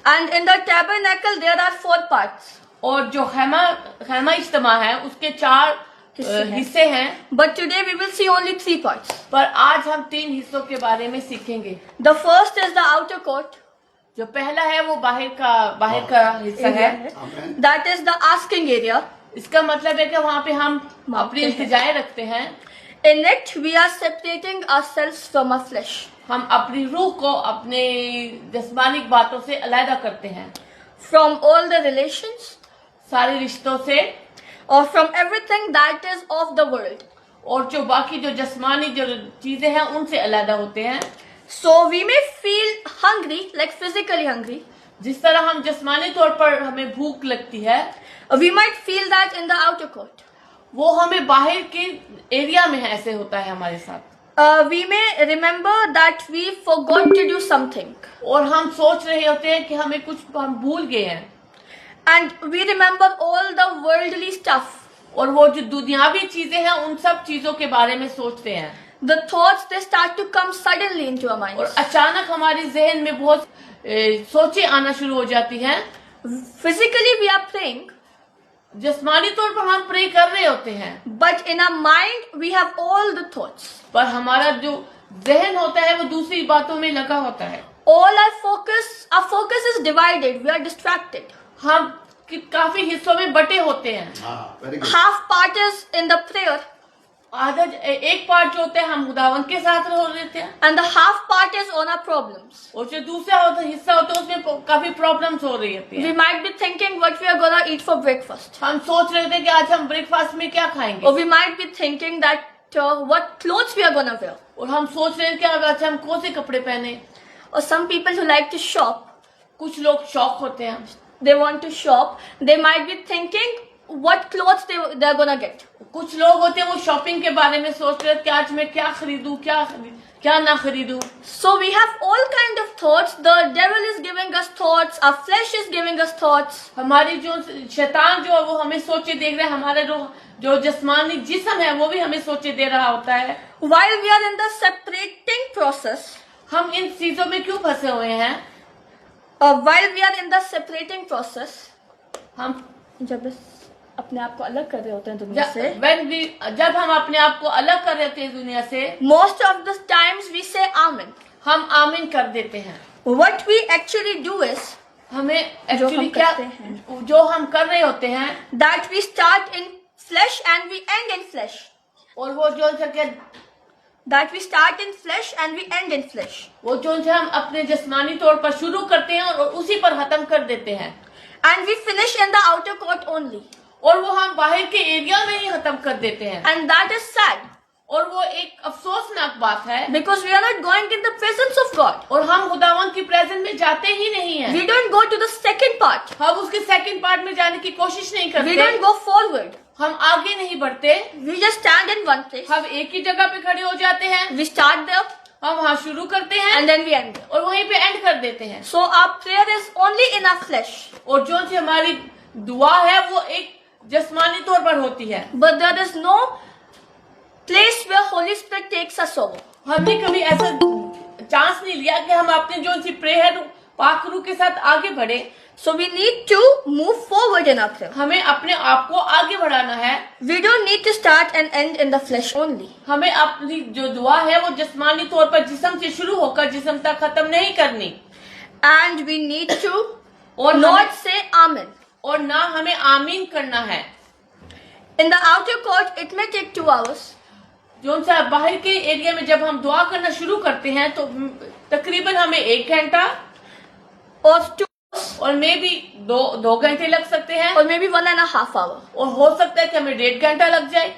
And in the tabernacle there are 4 parts. और जो खैमा इज्तिमा है उसके 4 हिस्से हैं. But today we will see only 3 parts. पर आज हम 3 हिस्सों के बारे में सीखेंगे. The first is the outer court. जो पहला है वो बाहर का हिस्सा है. That is the asking area. इसका मतलब है कि वहाँ पे हम अपनी इल्तिजाएं रखते हैं. In it we are separating ourselves from our flesh. हम अपनी रूह को अपने जिस्मानी बातों से अलग करते हैं. From all the relations. सारे रिश्तों से. Or from everything that is of the world. और जो बाकी जो जिस्मानी जो चीजें हैं उनसे अलग होते हैं. So we may feel hungry, like physically hungry. जिस तरह हम जिस्मानी तौर पर हमें भूख लगती है, We might feel that in the outer court. वो हमें बाहर के एरिया में ऐसे होता है हमारे साथ. We may remember that we forgot to do something. और हम सोच रहे होते हैं कि हमें कुछ हम भूल गए हैं. And we remember all the worldly stuff. और वो जो दुनियावी चीजें हैं उन सब चीजों के बारे में सोचते हैं. The thoughts they start to come suddenly into our minds. और अचानक हमारे जहन में बहुत सोचें आना शुरू हो जाती हैं. Physically we are praying. जिस्मानी तौर पर हम प्रे कर रहे होते हैं. But in our mind we have all the thoughts. पर हमारा जो जहन होता है वो दूसरी बातों में लगा होता है. All our focus is divided. We are distracted. हम काफी हिस्सों में बटे होते हैं. Half part is in the prayer. आधा एक पार्ट जो होता है हम खुदावंद के साथ हो रहते हैं. And the half part is on our problems. और जो दूसरा हिस्सा होता है उसमें काफी प्रॉब्लम्स हो रही होती है. We might be thinking what we are gonna eat for breakfast. हम सोच रहे थे कि आज हम ब्रेकफास्ट में क्या खाएंगे. Or we might be thinking that what clothes we are gonna wear. और हम सोच रहे थे कि आज हम कौन से कपड़े पहने. Or some people who like to shop. कुछ लोग शौक होते हैं. They want to shop. They might be thinking what clothes they are gonna get. कुछ लोग होते हैं वो शॉपिंग के बारे में सोच रहे हैं कि आज मैं क्या खरीदूं क्या ना खरीदूं. So we have all kind of thoughts. The devil is giving us thoughts. Our flesh is giving us thoughts. हमारी जो शैतान जो है वो हमें सोचे देख रहा है. हमारा जो जिस्मानी जिस्म है वो भी हमें सोचे दे रहा होता है. While we are in the separating process, हम इन चीजों में क्यों फंसे हुए हैं. while we are in the separating process, हम जब अपने आप को अलग कर रहे होते हैं दुनिया से, जब हम अपने आप को अलग कर रहे होते हैं दुनिया से, most of the times we say amen. हम आमीन कर देते हैं. What we actually do is, हमें एक्चुअली क्या जो हम कर रहे होते हैं, that we start in flesh and we end in flesh. और वो जो that we start in flesh and we end in flesh. वो जो हम अपने जिस्मानी तौर पर शुरू करते हैं और उसी पर खत्म कर देते हैं. And we finish in the outer court only. और वो हम बाहर के एरिया में ही खत्म कर देते हैं. And that is sad. और वो एक अफसोसनाक बात है. Because we are not going in the presence of God. और हम खुदावंद की प्रेजेंस में जाते ही नहीं हैं. We don't go to the second part. हम उसके सेकंड पार्ट में जाने की कोशिश नहीं करते. We don't go forward. हम आगे नहीं बढ़ते. We just stand in one place. हम एक ही जगह पे खड़े हो जाते हैं. We start there. हम वहाँ शुरू करते हैं. And then we end there. और वहीं पे एंड कर देते हैं. So our prayer is only in our flesh. और जो सी हमारी दुआ है वो एक जिस्मानी तौर पर होती है. But there is no place where Holy Spirit takes us over. हमने कभी ऐसा चांस नहीं लिया कि हम अपने जो सी प्रेयर पाक रूह के साथ आगे बढ़े. So we need to move forward in our prayer. हमें अपने आप को आगे बढ़ाना है. We don't need to start and end in the flesh only. हमें अपनी जो दुआ है वो जिस्मानी तौर पर जिस्म से शुरू होकर जिस्म तक खत्म नहीं करनी. And we need to और not say amen. और ना हमें आमीन करना है. In the outer court it may take 2 hours. जो सा बाहर के एरिया में जब हम दुआ करना शुरू करते हैं तो तकरीबन हमें 1 घंटा or 2 और मे भी 2 घंटे लग सकते हैं. or maybe 1.5 hours. और हो सकता है कि हमें 1.5 घंटा लग जाए.